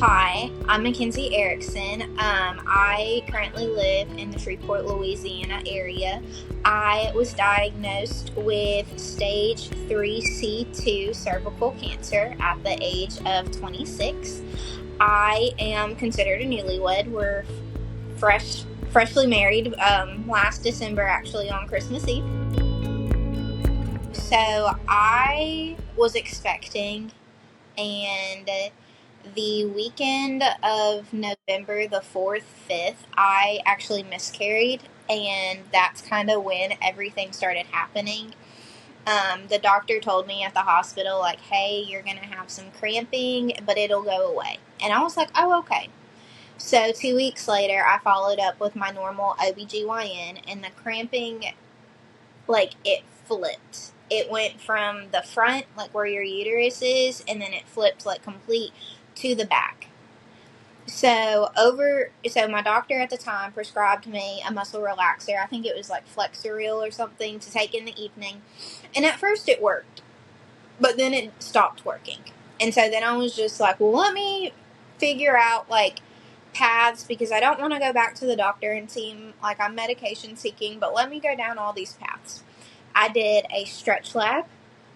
Hi, I'm McKenzie Erickson. I currently live in the Shreveport, Louisiana area. I was diagnosed with stage 3C2 cervical cancer at the age of 26. I am considered a newlywed. We're freshly married last December, actually, on Christmas Eve. So I was expecting, and the weekend of November the 4th, 5th, I actually miscarried, and that's kind of when everything started happening. The doctor told me at the hospital, like, hey, you're going to have some cramping, but it'll go away. And I was like, oh, okay. So 2 weeks later, I followed up with my normal OBGYN, and the cramping, like, it flipped. It went from the front, like where your uterus is, and then it flipped, like, complete to the back. So my doctor at the time prescribed me a muscle relaxer. I think it was like Flexeril or something to take in the evening. And at first it worked, but then it stopped working. And so then I was just like, well, let me figure out like paths, because I don't want to go back to the doctor and seem like I'm medication seeking, but let me go down all these paths. I did a stretch lab.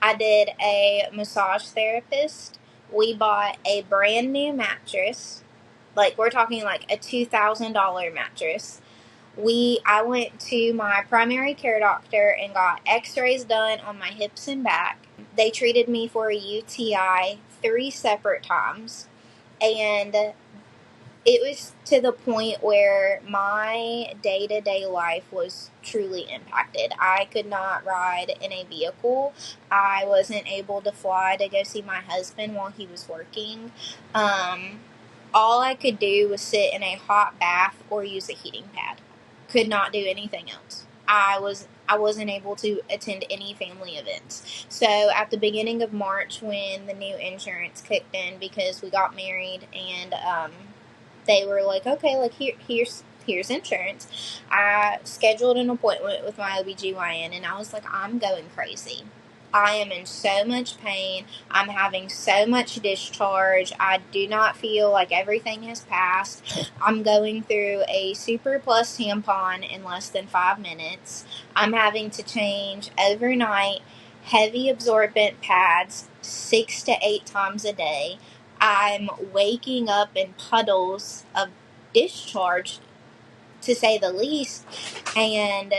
I did a massage therapist. We bought a brand new mattress. Like, we're talking like a $2,000 mattress. I went to my primary care doctor and got x-rays done on my hips and back. They treated me for a UTI 3 separate times. And it was to the point where my day-to-day life was truly impacted. I could not ride in a vehicle. I wasn't able to fly to go see my husband while he was working. All I could do was sit in a hot bath or use a heating pad. Could not do anything else. I wasn't able to attend any family events. So at the beginning of March, when the new insurance kicked in, because we got married, and they were like, okay, like here's insurance. I scheduled an appointment with my OBGYN, and I was like, I'm going crazy. I am in so much pain. I'm having so much discharge. I do not feel like everything has passed. I'm going through a Super Plus tampon in less than 5 minutes. I'm having to change overnight heavy absorbent pads 6 to 8 times a day. I'm waking up in puddles of discharge, to say the least, and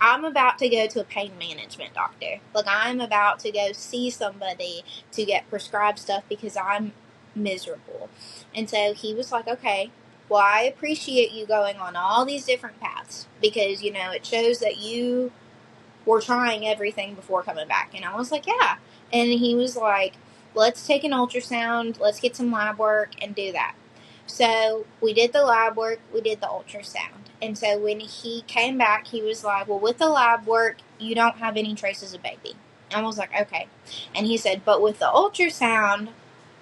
I'm about to go to a pain management doctor. Like, I'm about to go see somebody to get prescribed stuff because I'm miserable. And so he was like, okay, well, I appreciate you going on all these different paths, because, you know, it shows that you were trying everything before coming back. And I was like, yeah. And he was like, let's take an ultrasound, let's get some lab work and do that. So we did the lab work, we did the ultrasound. And so when he came back, he was like, well, with the lab work, you don't have any traces of baby. And I was like, okay. And he said, but with the ultrasound,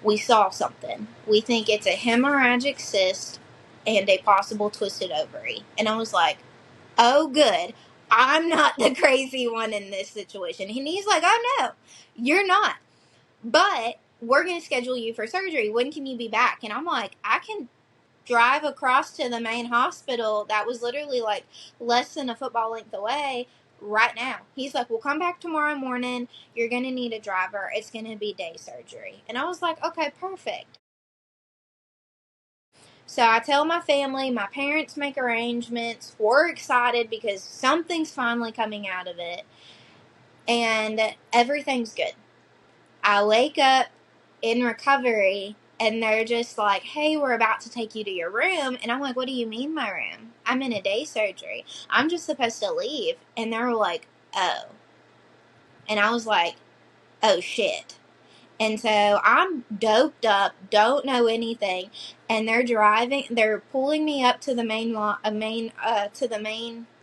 we saw something. We think it's a hemorrhagic cyst and a possible twisted ovary. And I was like, oh, good. I'm not the crazy one in this situation. And he's like, oh, no, you're not. But we're going to schedule you for surgery. When can you be back? And I'm like, I can drive across to the main hospital that was literally like less than a football length away right now. He's like, well, come back tomorrow morning. You're going to need a driver. It's going to be day surgery. And I was like, okay, perfect. So I tell my family, my parents make arrangements. We're excited because something's finally coming out of it. And everything's good. I wake up in recovery, and they're just like, hey, we're about to take you to your room. And I'm like, what do you mean my room? I'm in a day surgery. I'm just supposed to leave. And they're like, oh. And I was like, oh, shit. And so I'm doped up, don't know anything, and they're pulling me up to the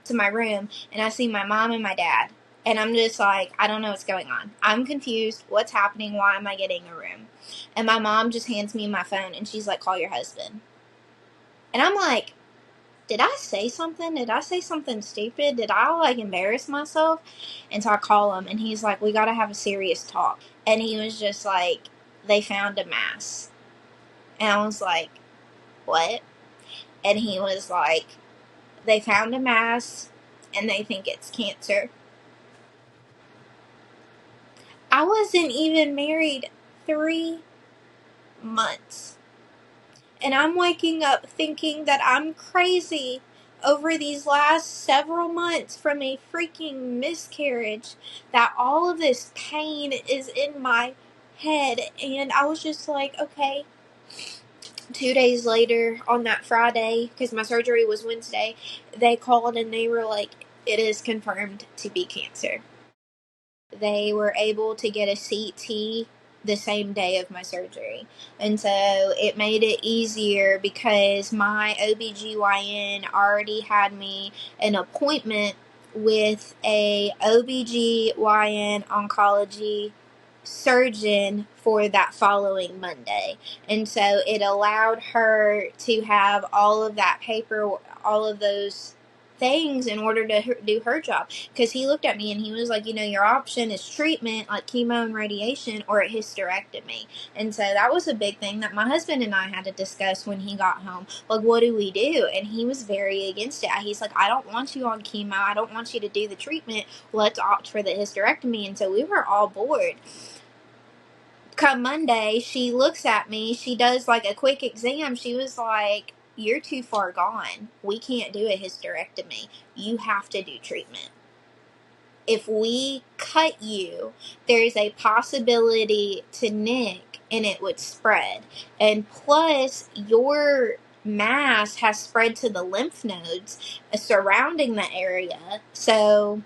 to my room, and I see my mom and my dad. And I'm just like, I don't know what's going on. I'm confused. What's happening? Why am I getting a room? And my mom just hands me my phone, and she's like, call your husband. And I'm like, did I say something? Did I say something stupid? Did I, like, embarrass myself? And so I call him, and he's like, we got to have a serious talk. And he was just like, they found a mass. And I was like, what? And he was like, they found a mass and they think it's cancer. I wasn't even married 3 months. And I'm waking up thinking that I'm crazy over these last several months from a freaking miscarriage, that all of this pain is in my head. And I was just like, okay. 2 days later, on that Friday, because my surgery was Wednesday, they called and they were like, it is confirmed to be cancer. They were able to get a CT the same day of my surgery. And so it made it easier because my OBGYN already had me an appointment with a OBGYN oncology surgeon for that following Monday. And so it allowed her to have all of that paper, all of those things in order to do her job. Because he looked at me and he was like, your option is treatment like chemo and radiation or a hysterectomy. And so that was a big thing that my husband and I had to discuss when he got home. Like, what do we do? And he was very against it. He's like, I don't want you on chemo. I don't want you to do the treatment. Let's opt for the hysterectomy. And so we were all bored. Come Monday, she looks at me. She does like a quick exam. She was like, you're too far gone. We can't do a hysterectomy. You have to do treatment. If we cut you, there's a possibility to nick and it would spread. And plus, your mass has spread to the lymph nodes surrounding the area. So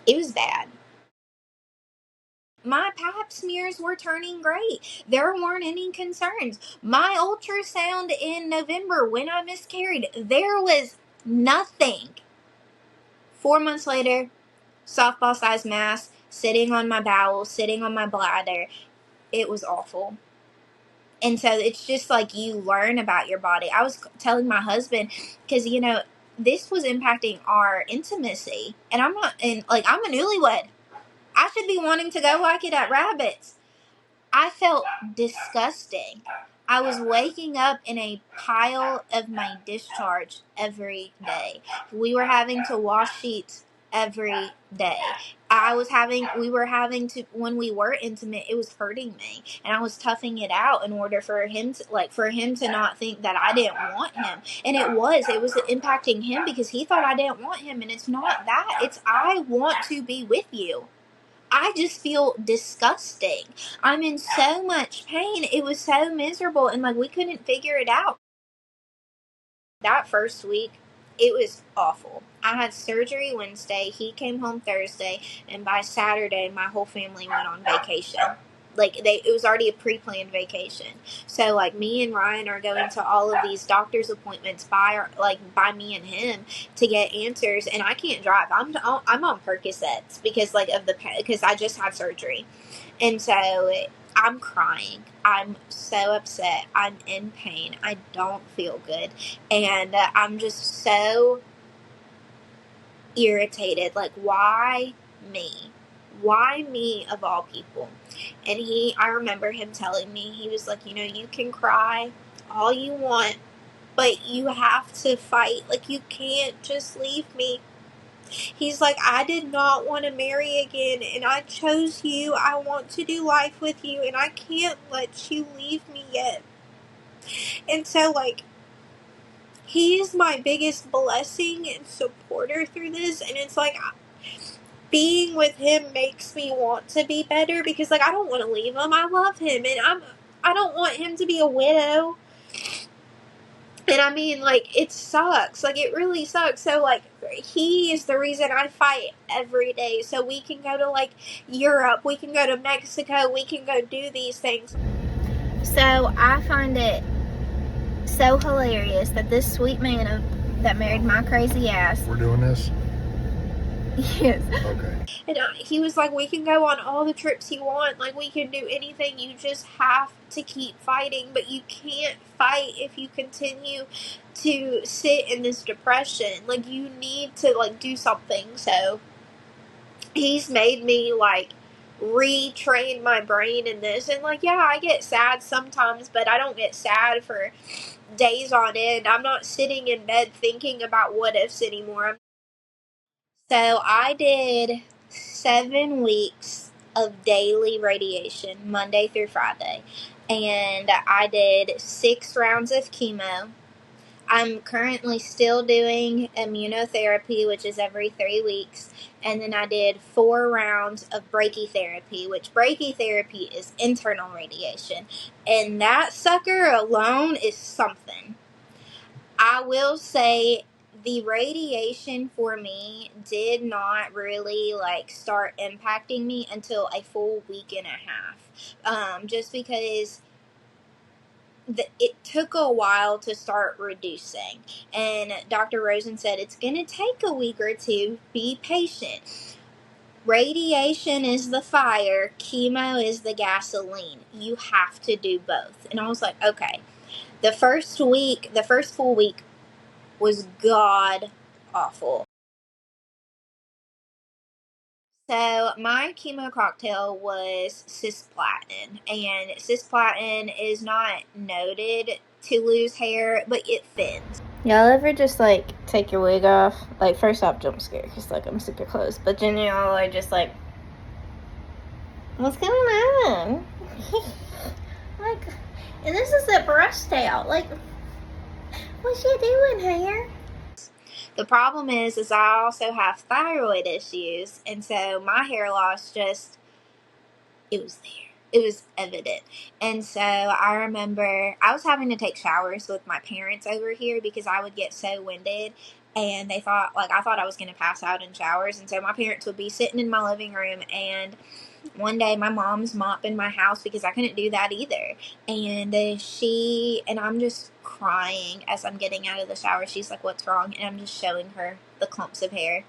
it was bad. My pap smears were turning great. There weren't any concerns. My ultrasound in November when I miscarried, there was nothing. 4 months later, softball-sized mass, sitting on my bowel, sitting on my bladder. It was awful. And so it's just like you learn about your body. I was telling my husband, because, this was impacting our intimacy. And I'm a newlywed. I should be wanting to go like it at Rabbits. I felt disgusting. I was waking up in a pile of my discharge every day. We were having to wash sheets every day. We were having to, when we were intimate, it was hurting me. And I was toughing it out in order for him to not think that I didn't want him. And it was impacting him because he thought I didn't want him. And it's not that. It's I want to be with you. I just feel disgusting. I'm in so much pain. It was so miserable and we couldn't figure it out. That first week, it was awful. I had surgery Wednesday. He came home Thursday, and by Saturday, my whole family went on vacation. It was already a pre-planned vacation. So me and Ryan are going to all of these doctor's appointments by me and him to get answers, and I can't drive. I'm on Percocets because I just had surgery, and so I'm crying. I'm so upset. I'm in pain. I don't feel good, and I'm just so irritated. Why me? Why me of all people? And I remember him telling me, he was like, you can cry all you want, but you have to fight. You can't just leave me. He's like, I did not want to marry again, and I chose you. I want to do life with you, and I can't let you leave me yet. And so, he is my biggest blessing and supporter through this, and it's being with him makes me want to be better because I don't want to leave him. I love him, and I don't want him to be a widow. And it sucks. It really sucks. So he is the reason I fight every day. So we can go to Europe, we can go to Mexico, we can go do these things. So I find it so hilarious that this sweet man that married my crazy ass. We're doing this? Yes. Okay. And he was like, we can go on all the trips you want. We can do anything. You just have to keep fighting. But you can't fight if you continue to sit in this depression. You need to, do something. So he's made me, retrain my brain in this. And like, yeah, I get sad sometimes, but I don't get sad for days on end. I'm not sitting in bed thinking about what ifs anymore. So I did 7 weeks of daily radiation, Monday through Friday. And I did 6 rounds of chemo. I'm currently still doing immunotherapy, which is every 3 weeks. And then I did 4 rounds of brachytherapy, which brachytherapy is internal radiation. And that sucker alone is something. I will say the radiation for me did not really like start impacting me until a full week and a half. Just because it took a while to start reducing. And Dr. Rosen said it's going to take a week or two. Be patient. Radiation is the fire, chemo is the gasoline. You have to do both. And I was like, okay. The first full week was god awful. So my chemo cocktail was cisplatin, and cisplatin is not noted to lose hair, but it thins. Y'all ever just like take your wig off? Like, first off, don't scare because like I'm super close, but then y'all are just like, what's going on? Like, and this is a brush tail. Like, what's she doing here? The problem is I also have thyroid issues, and so my hair loss just, it was there. It was evident. And so I remember I was having to take showers with my parents over here because I would get so winded, and I thought I was going to pass out in showers. And so my parents would be sitting in my living room, and one day my mom's mopping my house because I couldn't do that either. And I'm just crying as I'm getting out of the shower. She's like, what's wrong? And I'm just showing her the clumps of hair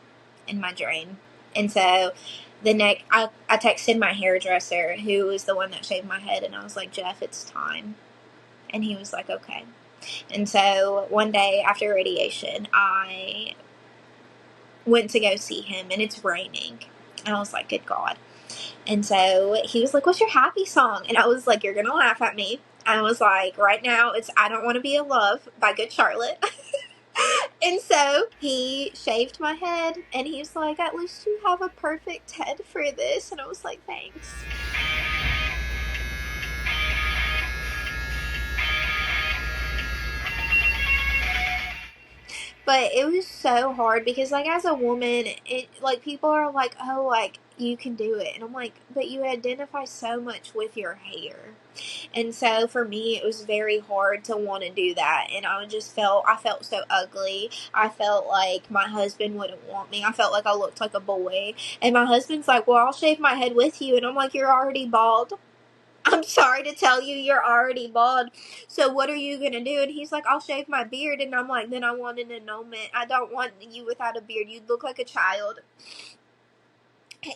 in my drain. And so I texted my hairdresser, who was the one that shaved my head, and I was like, Jeff, it's time. And he was like, okay. And so one day after radiation, I went to go see him, and it's raining. And I was like, good God. And so he was like, what's your happy song? And I was like, you're going to laugh at me. I was like, right now it's I Don't Want to Be in Love by Good Charlotte. And so he shaved my head, and he was like, at least you have a perfect head for this. And I was like, thanks. But it was so hard because, like, as a woman, people are like, oh, like, you can do it. And I'm like, but you identify so much with your hair. And so for me, it was very hard to want to do that. And I felt so ugly. I felt like my husband wouldn't want me. I felt like I looked like a boy. And my husband's like, well, I'll shave my head with you. And I'm like, you're already bald. I'm sorry to tell you, you're already bald. So what are you going to do? And he's like, I'll shave my beard. And I'm like, then I want an annulment. I don't want you without a beard. You'd look like a child.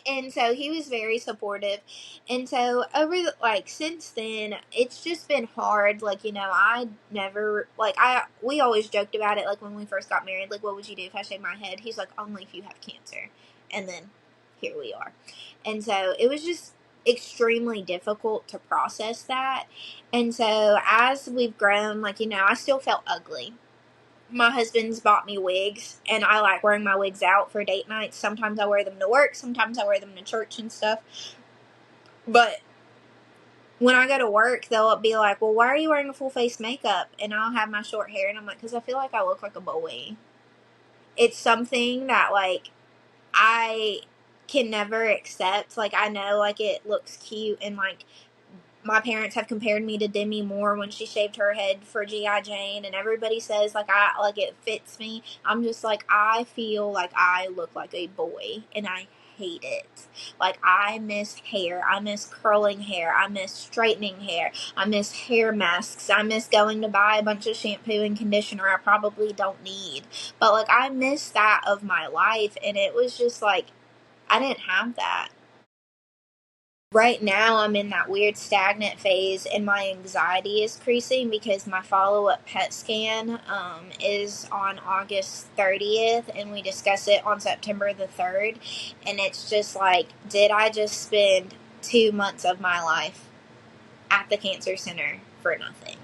And so he was very supportive. And so since then, it's just been hard. Like, we always joked about it. Like, when we first got married, like, what would you do if I shaved my head? He's like, only if you have cancer. And then here we are. And so it was just extremely difficult to process that. And so as we've grown, I still felt ugly. My husband's bought me wigs, and I like wearing my wigs out for date nights. Sometimes I wear them to work, sometimes I wear them to church and stuff. But when I go to work, they'll be like, well, why are you wearing a full face makeup? And I'll have my short hair, and I'm like, because I feel like I look like a boy. It's something that, I can never accept. I know, it looks cute, and, my parents have compared me to Demi Moore when she shaved her head for G.I. Jane, and everybody says, it fits me. I'm just I feel like I look like a boy, and I hate it. I miss hair. I miss curling hair. I miss straightening hair. I miss hair masks. I miss going to buy a bunch of shampoo and conditioner I probably don't need. But, I miss that of my life, and it was just, I didn't have that. Right now, I'm in that weird stagnant phase, and my anxiety is increasing because my follow-up PET scan is on August 30th, and we discuss it on September the 3rd. And it's just did I just spend 2 months of my life at the cancer center for nothing?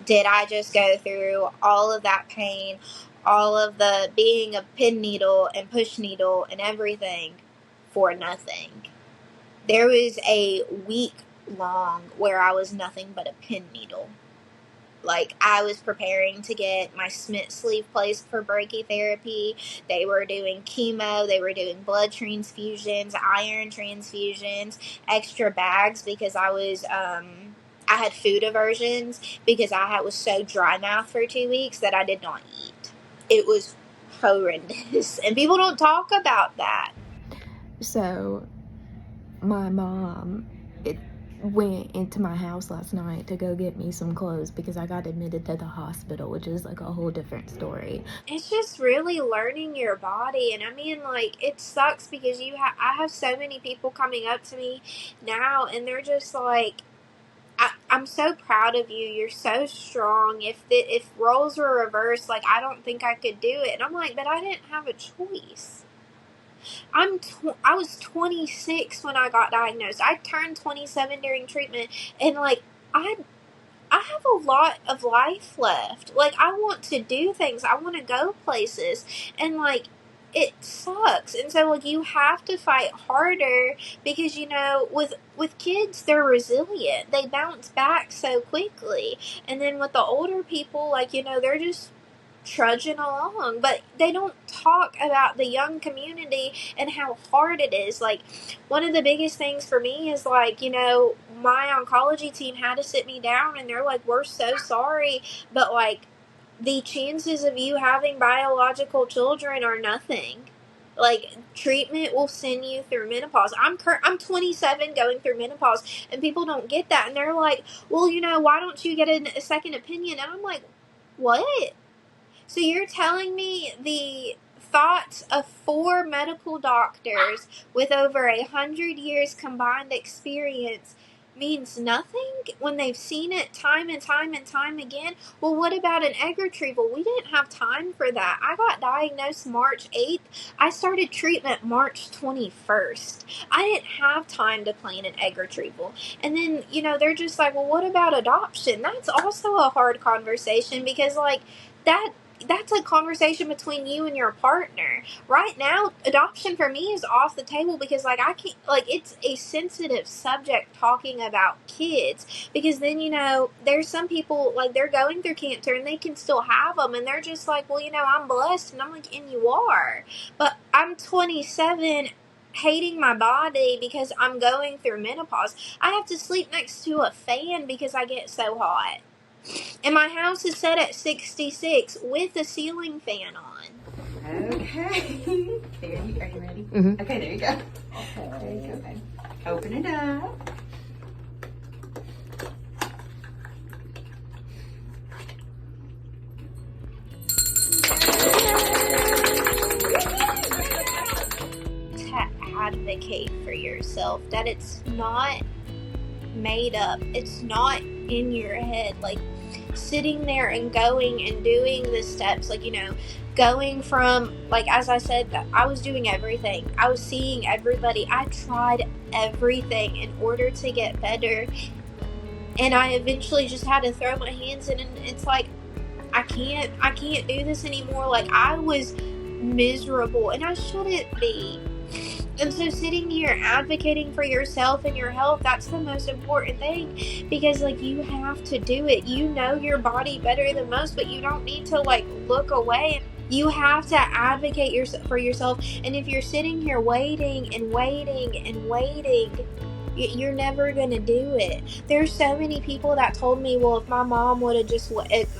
Did I just go through all of that pain, all of the being a pin needle and push needle and everything for nothing? There was a week long where I was nothing but a pin needle. Like, I was preparing to get my Smith sleeve placed for brachytherapy. They were doing chemo. They were doing blood transfusions, iron transfusions, extra bags because I was, I had food aversions because I was so dry mouth for 2 weeks that I did not eat. It was horrendous. And people don't talk about that. So, my mom went into my house last night to go get me some clothes because I got admitted to the hospital, which is like a whole different story. It's just really learning your body. And I mean, like, it sucks because I have so many people coming up to me now and they're just like, I'm so proud of you. You're so strong. If roles were reversed, like, I don't think I could do it. And I'm like, but I didn't have a choice. I was 26 when I got diagnosed. I turned 27 during treatment, and like I have a lot of life left. Like, I want to do things. I want to go places, and like it sucks. And so like you have to fight harder because with kids, they're resilient. They bounce back so quickly. And then with the older people, like they're just trudging along, but they don't talk about the young community and how hard it is. Like, one of the biggest things for me is like, my oncology team had to sit me down and they're like, we're so sorry, but like the chances of you having biological children are nothing. Like, treatment will send you through menopause. I'm 27 going through menopause, and people don't get that, and they're like, well, why don't you get a second opinion? And I'm like, what? So you're telling me the thoughts of 4 medical doctors with over 100 years combined experience means nothing when they've seen it time and time and time again? Well, what about an egg retrieval? We didn't have time for that. I got diagnosed March 8th. I started treatment March 21st. I didn't have time to plan an egg retrieval. And then, they're just like, well, what about adoption? That's also a hard conversation because, like, that's a conversation between you and your partner. Right now, adoption for me is off the table because, like, I can't, like, it's a sensitive subject talking about kids because then, there's some people, like, they're going through cancer and they can still have them and they're just like, well, I'm blessed. And I'm like, and you are. But I'm 27 hating my body because I'm going through menopause. I have to sleep next to a fan because I get so hot. And my house is set at 66 with a ceiling fan on. Okay. Are you ready? Mm-hmm. Okay, there you go. There you go, babe. Open it up. To advocate for yourself, that it's not made up, it's not in your head. Like, sitting there and going and doing the steps, like, going from, like, as I said, I was doing everything. I was seeing everybody. I tried everything in order to get better. And I eventually just had to throw my hands in, and it's like, I can't do this anymore. Like, I was miserable, and I shouldn't be. And so sitting here advocating for yourself and your health, that's the most important thing, because like, you have to do it. You know your body better than most, but you don't need to like look away. You have to advocate for yourself. And if you're sitting here waiting and waiting and waiting, you're never going to do it. There's so many people that told me, well, if my mom would have just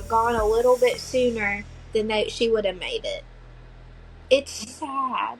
gone a little bit sooner, then she would have made it. It's sad.